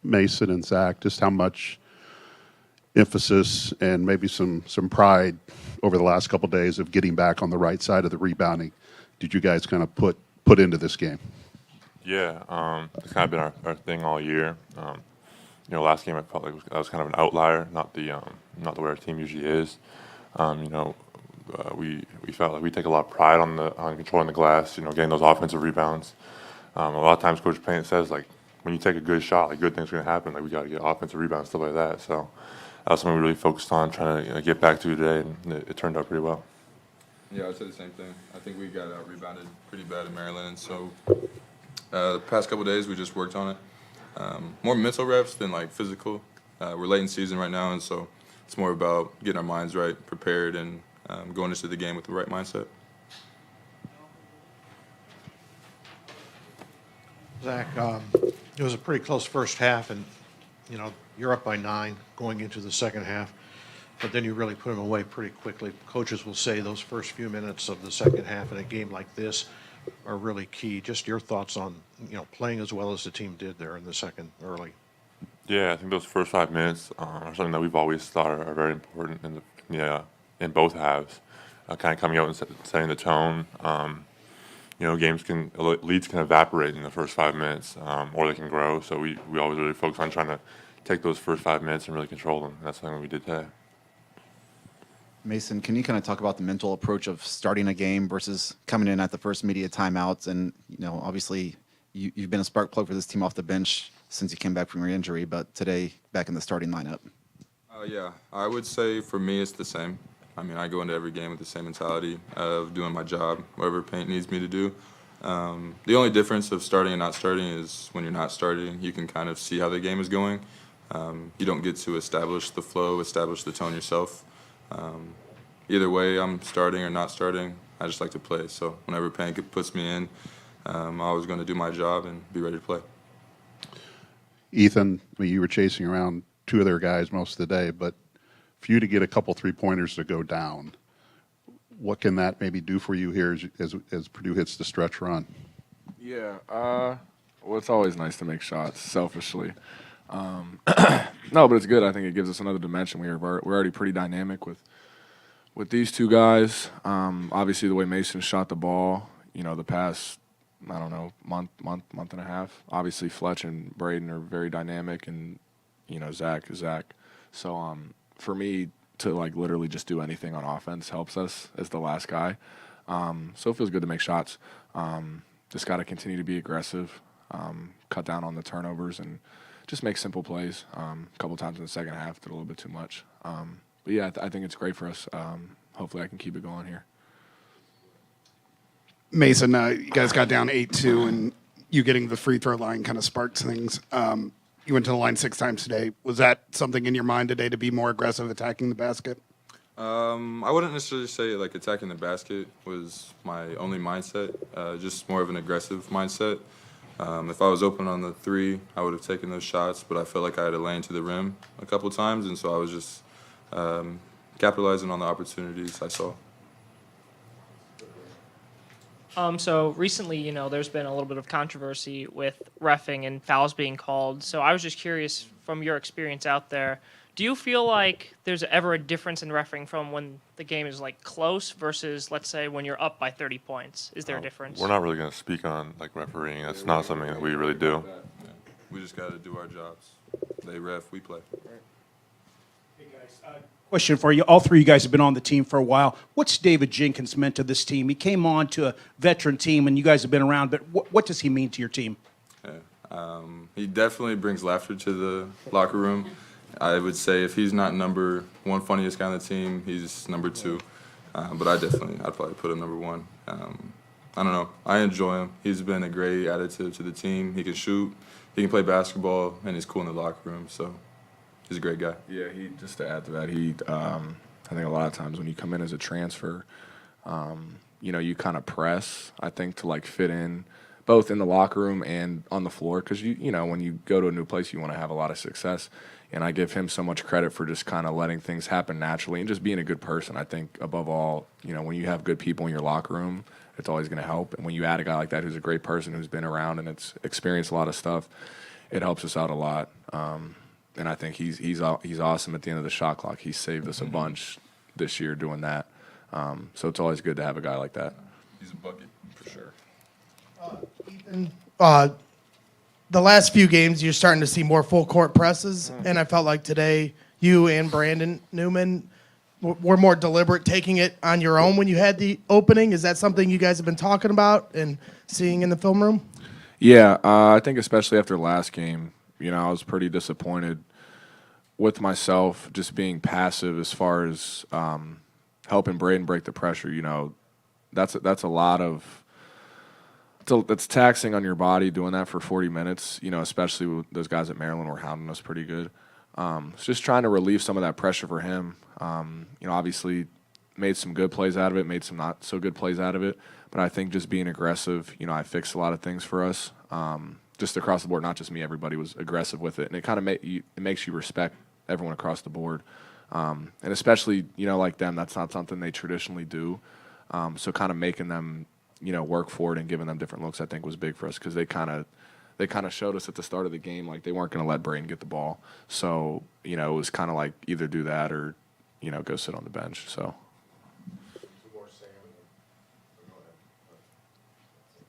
Mason and Zach, just how much emphasis and maybe some pride over the last couple of days of getting back on the right side of the rebounding did you guys kind of put into this game? Yeah, it's kind of been our thing all year. Last game I felt like that was kind of an outlier, not the way our team usually is. We felt like we take a lot of pride on controlling the glass, getting those offensive rebounds. A lot of times Coach Payne says, like, when you take a good shot, like, good things are going to happen. Like, we got to get offensive rebounds, stuff like that. So that was something we really focused on trying to get back to today, and it turned out pretty well. Yeah, I'd say the same thing. I think we got out-rebounded pretty bad in Maryland, and so the past couple of days we just worked on it. More mental reps than, like, physical. We're late in season right now, and so it's more about getting our minds right, prepared, and going into the game with the right mindset. Zach, it was a pretty close first half, and you're up by 9 going into the second half, but then you really put them away pretty quickly. Coaches will say those first few minutes of the second half in a game like this are really key. Just your thoughts on playing as well as the team did there in the second early. Yeah, I think those first 5 minutes are something that we've always thought are very important in both halves, kind of coming out and setting the tone. Leads can evaporate in the first 5 minutes, or they can grow. So we always really focus on trying to take those first 5 minutes and really control them. That's something we did today. Mason, can you kind of talk about the mental approach of starting a game versus coming in at the first media timeouts? And, obviously you've been a spark plug for this team off the bench since you came back from your injury, but today back in the starting lineup. Yeah, I would say for me it's the same. I mean, I go into every game with the same mentality of doing my job, whatever Paint needs me to do. The only difference of starting and not starting is when you're not starting, you can kind of see how the game is going. You don't get to establish the flow, establish the tone yourself. Either way, I'm starting or not starting, I just like to play. So whenever Paint puts me in, I'm always going to do my job and be ready to play. Ethan, I mean, you were chasing around two of their guys most of the day, but for you to get a couple three-pointers to go down, what can that maybe do for you here as Purdue hits the stretch run? Yeah, well, it's always nice to make shots, selfishly. No, but it's good. I think it gives us another dimension. We're already pretty dynamic with these two guys. Obviously, the way Mason shot the ball, the past, I don't know, month and a half. Obviously, Fletch and Braden are very dynamic, and Zach. So for me to literally just do anything on offense helps us as the last guy. So it feels good to make shots. Just got to continue to be aggressive, cut down on the turnovers, and just make simple plays. A couple times in the second half, did a little bit too much. But yeah, I think it's great for us. Hopefully I can keep it going here. Mason, you guys got down 8-2, and you getting the free throw line kind of sparks things. You went to the line 6 times today. Was that something in your mind today to be more aggressive attacking the basket? I wouldn't necessarily say attacking the basket was my only mindset, just more of an aggressive mindset. If I was open on the 3, I would have taken those shots, but I felt like I had a lane to the rim a couple of times, and so I was just capitalizing on the opportunities I saw. So recently, there's been a little bit of controversy with reffing and fouls being called. So I was just curious, from your experience out there, do you feel like there's ever a difference in reffing from when the game is close versus, let's say, when you're up by 30 points? Is there a difference? We're not really going to speak on refereeing. That's not something that we really do. Yeah. We just got to do our jobs. They ref, we play. Hey guys, question for you. All three of you guys have been on the team for a while. What's David Jenkins meant to this team? He came on to a veteran team, and you guys have been around, but what does he mean to your team? Yeah. He definitely brings laughter to the locker room. I would say if he's not number 1 funniest guy on the team, he's number 2. But I'd probably put him number 1. I don't know. I enjoy him. He's been a great additive to the team. He can shoot, he can play basketball, and he's cool in the locker room. So he's a great guy. Yeah, just to add to that, I think a lot of times when you come in as a transfer, you kind of press, I think, to fit in both in the locker room and on the floor, because when you go to a new place, you want to have a lot of success. And I give him so much credit for just kind of letting things happen naturally and just being a good person. I think above all, when you have good people in your locker room, it's always going to help. And when you add a guy like that who's a great person, who's been around and it's experienced a lot of stuff, it helps us out a lot. And I think he's awesome at the end of the shot clock. He saved us a bunch this year doing that. So it's always good to have a guy like that. He's a bucket for sure. Ethan, the last few games, you're starting to see more full court presses, and I felt like today you and Brandon Newman were more deliberate taking it on your own when you had the opening. Is that something you guys have been talking about and seeing in the film room? Yeah, I think especially after last game, I was pretty disappointed with myself just being passive as far as helping Braden break the pressure. That's a lot of that's taxing on your body doing that for 40 minutes. Especially with those guys at Maryland were hounding us pretty good. It's just trying to relieve some of that pressure for him. Obviously made some good plays out of it, made some not so good plays out of it. But I think just being aggressive, I fixed a lot of things for us. Just across the board, not just me, everybody was aggressive with it. And it kind of makes you respect everyone across the board. And especially, like them, that's not something they traditionally do. So kind of making them, work for it and giving them different looks, I think was big for us because they kind of showed us at the start of the game like they weren't going to let Braden get the ball. So, it was kind of like either do that or, go sit on the bench. So.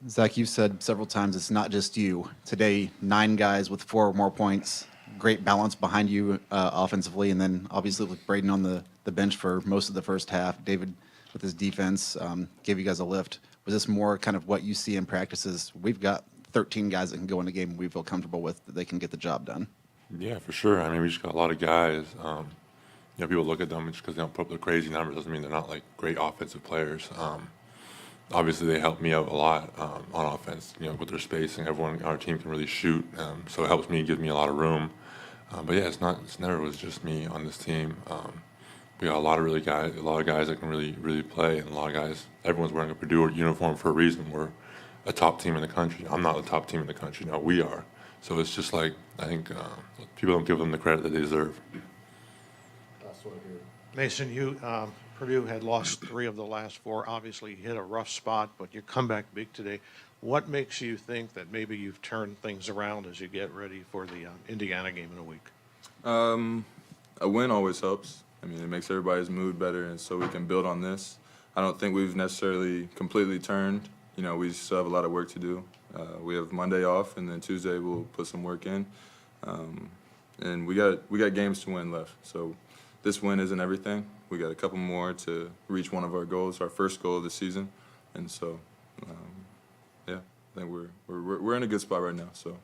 Zach, you've said several times it's not just you. Today, 9 guys with 4 or more points. Great balance behind you offensively, and then obviously with Braden on the bench for most of the first half. David with his defense gave you guys a lift. Was this more kind of what you see in practices? We've got 13 guys that can go in a game we feel comfortable with that they can get the job done. Yeah, for sure. I mean, we just got a lot of guys. People look at them just because they don't put up the crazy numbers doesn't mean they're not like great offensive players. Obviously, they help me out a lot on offense. With their spacing, everyone on our team can really shoot, so it helps me, gives me a lot of room. But yeah, it's never was just me on this team. We got a lot of guys that can really play, and a lot of guys. Everyone's wearing a Purdue uniform for a reason. We're a top team in the country. I'm not the top team in the country. No, we are. So it's just like I think people don't give them the credit that they deserve. Mason, Purdue had lost 3 of the last 4. Obviously, you hit a rough spot, but you come back big today. What makes you think that maybe you've turned things around as you get ready for the Indiana game in a week? A win always helps. I mean, it makes everybody's mood better, and so we can build on this. I don't think we've necessarily completely turned. We still have a lot of work to do. We have Monday off, and then Tuesday we'll put some work in. And we got games to win left. So this win isn't everything. We got a couple more to reach one of our goals, our first goal of the season. And so, I think we're in a good spot right now. So